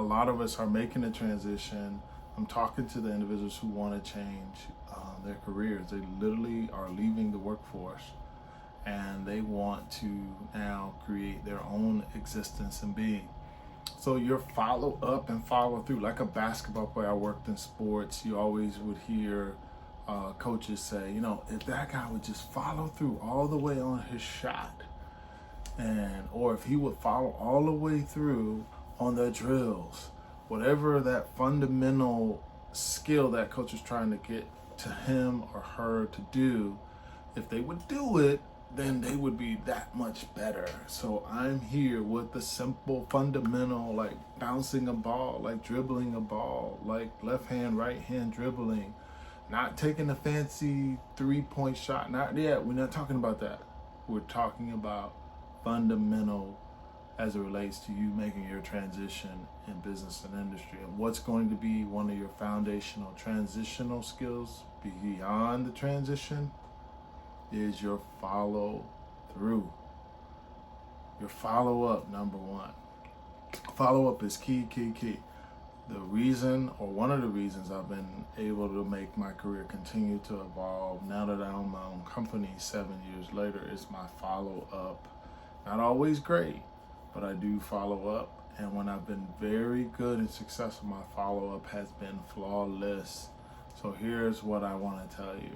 lot of us are making a transition. I'm talking to the individuals who want to change their careers. They literally are leaving the workforce and they want to now create their own existence and being. So your follow up and follow through, like a basketball player, I worked in sports, you always would hear coaches say, if that guy would just follow through all the way on his shot, or if he would follow all the way through on the drills, whatever that fundamental skill that coach is trying to get to him or her to do, if they would do it, then they would be that much better. So I'm here with the simple fundamental, like bouncing a ball, like dribbling a ball, like left hand, right hand dribbling, not taking a fancy 3-point shot. Not yet. We're not talking about that. We're talking about fundamental as it relates to you making your transition in business and industry. And what's going to be one of your foundational transitional skills beyond the transition is your follow through. Your follow up, number one. Follow up is key. The reason, or one of the reasons I've been able to make my career continue to evolve now that I own my own company 7 years later, is my follow up. Not always great, but I do follow up. And when I've been very good and successful, my follow up has been flawless. So here's what I want to tell you.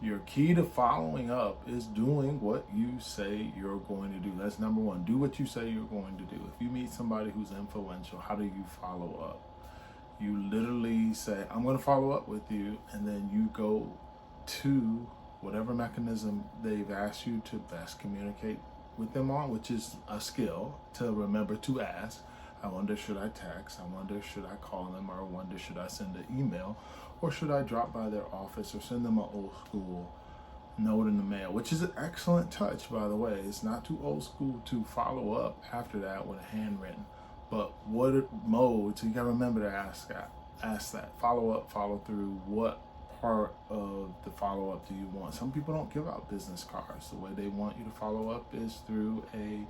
Your key to following up is doing what you say you're going to do. That's number one. Do what you say you're going to do. If you meet somebody who's influential, how do you follow up? You literally say, I'm going to follow up with you, and then you go to whatever mechanism they've asked you to best communicate with them on, which is a skill to remember to ask. I wonder, should I text? I wonder, should I call them? Or I wonder, should I send an email? Or should I drop by their office or send them an old school note in the mail, which is an excellent touch, by the way. It's not too old school to follow up after that with a handwritten. But what mode, so you gotta remember to ask that. Follow up, follow through. What part of the follow up do you want? Some people don't give out business cards. The way they want you to follow up is through a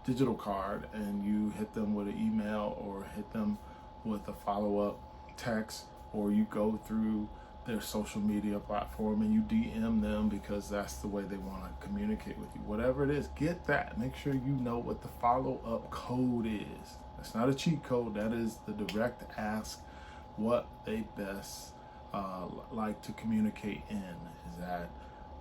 digital card, and you hit them with an email or hit them with a follow-up text, or you go through their social media platform and you DM them because that's the way they want to communicate with you. Whatever it is, get that. Make sure you know what the follow-up code is. That's not a cheat code. That is the direct ask, what they best like to communicate in. Is that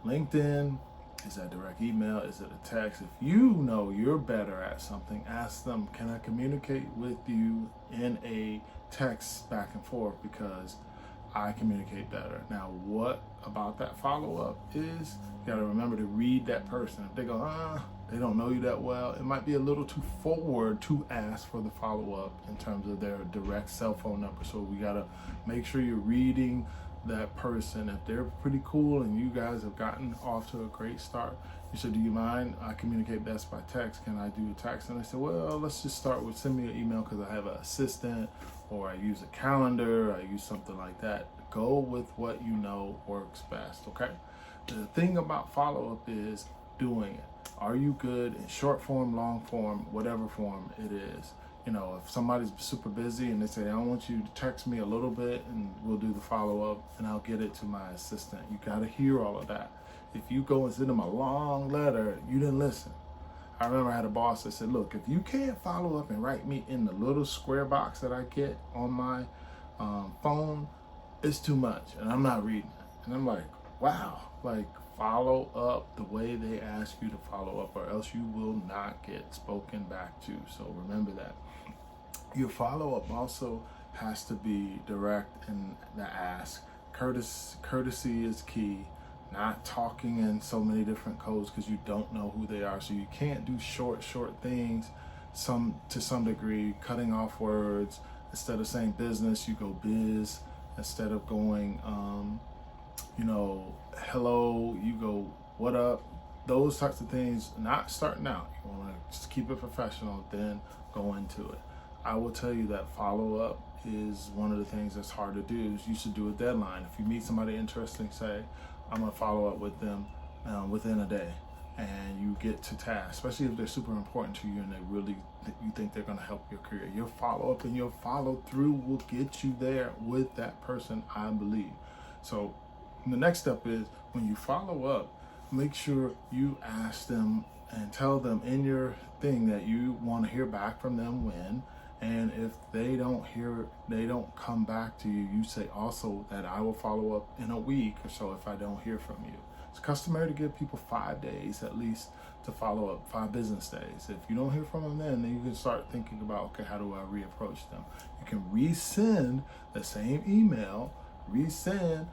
LinkedIn? Is that direct email? Is it a text? If you know you're better at something, ask them, can I communicate with you in a text back and forth, because I communicate better. Now, what about that follow-up is, you gotta remember to read that person. If they go, they don't know you that well, it might be a little too forward to ask for the follow-up in terms of their direct cell phone number. So we gotta make sure you're reading that person. If they're pretty cool and you guys have gotten off to a great start, you said, do you mind? I communicate best by text. Can I do a text? And I said, well, let's just start with send me an email because I have an assistant, or I use a calendar, I use something like that. Go with what you know works best, okay? The thing about follow-up is doing it. Are you good in short form, long form, whatever form it is? If somebody's super busy and they say, I want you to text me a little bit and we'll do the follow-up and I'll get it to my assistant. You gotta hear all of that. If you go and send them a long letter, you didn't listen. I remember I had a boss that said, look, if you can't follow up and write me in the little square box that I get on my phone, it's too much and I'm not reading it. And I'm like, wow, follow up the way they ask you to follow up, or else you will not get spoken back to. So remember that. Your follow-up also has to be direct in the ask. Courtesy is key. Not talking in so many different codes because you don't know who they are. So you can't do short things to some degree, cutting off words. Instead of saying business, you go biz. Instead of going, hello, you go, what up? Those types of things, not starting out. You want to just keep it professional, then go into it. I will tell you that follow-up is one of the things that's hard to do. Is you should do a deadline. If you meet somebody interesting, say, I'm going to follow up with them within a day. and you get to task, especially if they're super important to you and you think they're going to help your career. Your follow up and your follow through will get you there with that person, I believe. So the next step is, when you follow up, make sure you ask them and tell them in your thing that you want to hear back from them when. And if they don't come back to you, you say also that I will follow up in a week or so if I don't hear from you. It's customary to give people 5 days at least to follow up, 5 business days. If you don't hear from them then you can start thinking about, okay, how do I reapproach them? You can resend the same email, resend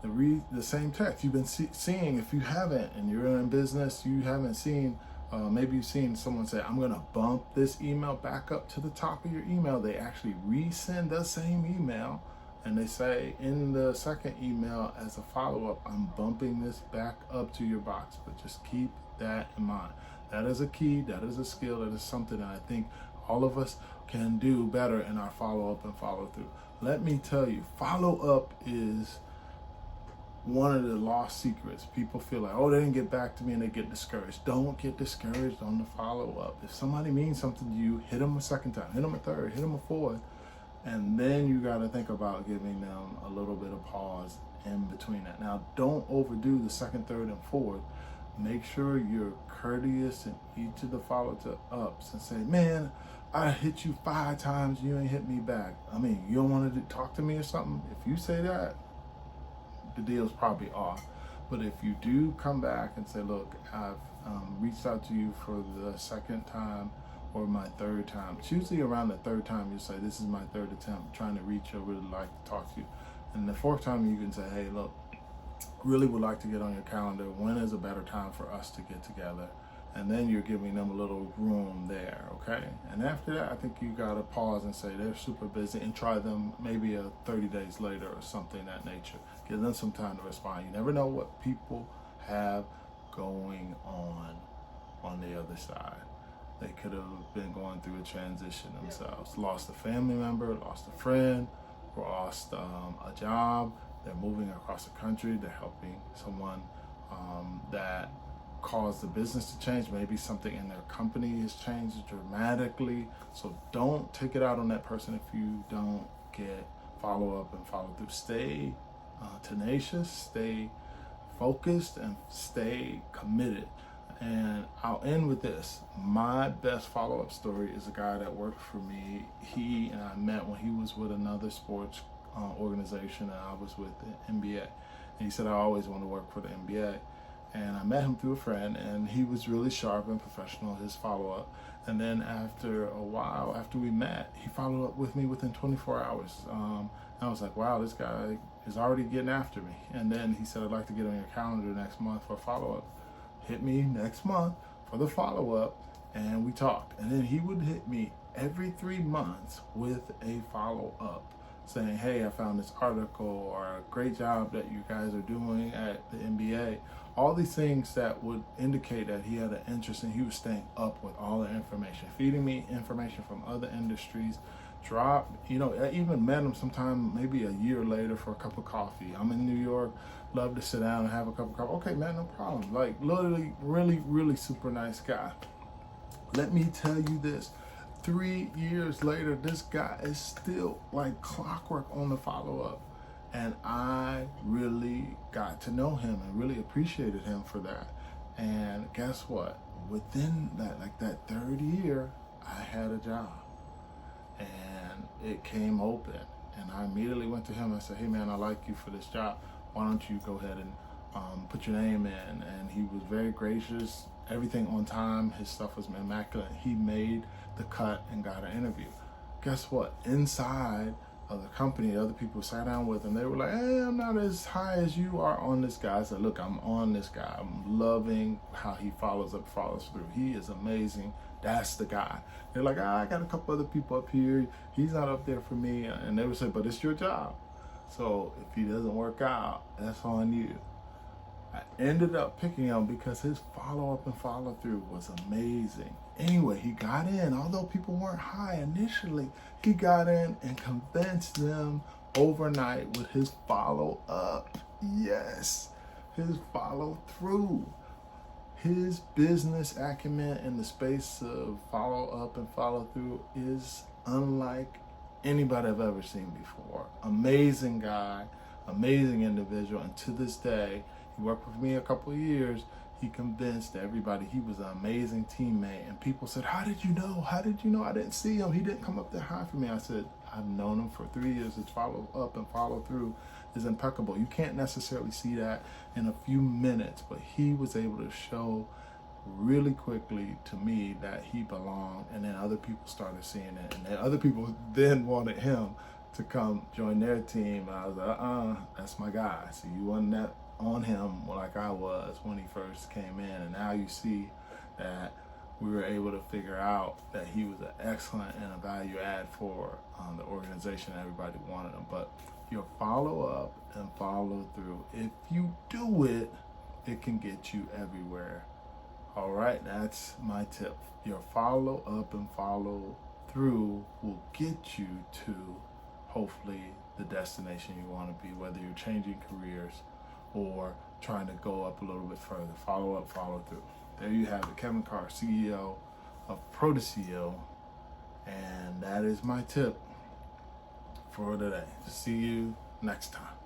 the same text. You've been seeing, if you haven't, and you're in business, you haven't seen, maybe you've seen someone say, I'm going to bump this email back up to the top of your email. They actually resend the same email, and they say in the second email as a follow-up, I'm bumping this back up to your box. But just keep that in mind. That is a key, that is a skill, that is something that I think all of us can do better in our follow-up and follow-through. Let me tell you, follow-up is one of the lost secrets. People feel like, oh, they didn't get back to me, and they get discouraged. Don't get discouraged on the follow-up. If somebody means something to you, hit them a second time, hit them a third, hit them a fourth, and then you got to think about giving them a little bit of pause in between that. Now, don't overdo the second, third, and fourth. Make sure you're courteous in each of the follow-ups and say, man, I hit you 5 times, you ain't hit me back. I mean, you don't want to talk to me or something? If you say that, the deal's probably off. But if you do come back and say, look, I've reached out to you for the second time or my third time, it's usually around the third time you say, this is my third attempt trying to reach you, I really like to talk to you. And the fourth time you can say, hey, look, really would like to get on your calendar. When is a better time for us to get together? And then you're giving them a little room there, okay? And after that, I think you gotta pause and say they're super busy, and try them maybe 30 days later or something of that nature. Give them some time to respond. You never know what people have going on the other side. They could have been going through a transition themselves. Lost a family member, lost a friend, or lost a job. They're moving across the country. They're helping someone that caused the business to change. Maybe something in their company has changed dramatically. So don't take it out on that person if you don't get follow up and follow through. Stay tenacious, stay focused, and stay committed. And I'll end with this. My best follow-up story is a guy that worked for me. He and I met when he was with another sports organization, and I was with the NBA. And he said, I always want to work for the NBA. And I met him through a friend, and he was really sharp and professional, his follow-up. And then after a while, after we met, he followed up with me within 24 hours. And I was like, wow, this guy is already getting after me. And then he said, I'd like to get on your calendar next month for a follow-up. Hit me next month for the follow-up, and we talked. And then he would hit me every 3 months with a follow-up saying, hey, I found this article, or great job that you guys are doing at the NBA. All these things that would indicate that he had an interest, and he was staying up with all the information, feeding me information from other industries. I even met him sometime maybe a year later for a cup of coffee. I'm in New York, love to sit down and have a cup of coffee. Okay, man, no problem. Like, literally, really, really super nice guy. Let me tell you this. 3 years later, this guy is still like clockwork on the follow-up. And I really got to know him and really appreciated him for that. And guess what? Within that third year, I had a job. And it came open. And I immediately went to him and said, hey man, I like you for this job. Why don't you go ahead and put your name in? And he was very gracious. Everything on time. His stuff was immaculate. He made the cut and got an interview. Guess what? Inside of the company, other people sat down with him. They were like, hey, I'm not as high as you are on this guy. I said, look, I'm on this guy. I'm loving how he follows through. He is amazing. That's the guy. They're like, I got a couple other people up here. He's not up there for me. And they would say, but it's your job. So if he doesn't work out, that's on you. I ended up picking him because his follow-up and follow-through was amazing. Anyway, he got in. Although people weren't high initially, he got in and convinced them overnight with his follow-up. Yes, his follow-through. His business acumen in the space of follow up and follow through is unlike anybody I've ever seen before. Amazing guy, amazing individual, and to this day, he worked with me a couple of years. He convinced everybody he was an amazing teammate, and people said, "How did you know? How did you know? I didn't see him. He didn't come up there high for me." I said, "I've known him for 3 years. His follow up and follow through is impeccable. You can't necessarily see that in a few minutes, but he was able to show really quickly to me that he belonged, and then other people started seeing it, and then other people then wanted him to come join their team. And I was like, that's my guy. So you wasn't that on him like I was when he first came in, and now you see that we were able to figure out that he was an excellent and a value add for the organization. Everybody wanted him. But your follow up and follow through, if you do it, it can get you everywhere. All right, that's my tip. Your follow up and follow through will get you to hopefully the destination you want to be, whether you're changing careers or trying to go up a little bit further. Follow up, follow through. There you have it. Kevin Carr, CEO of ProtoCEO, and that is my tip for today. See you next time.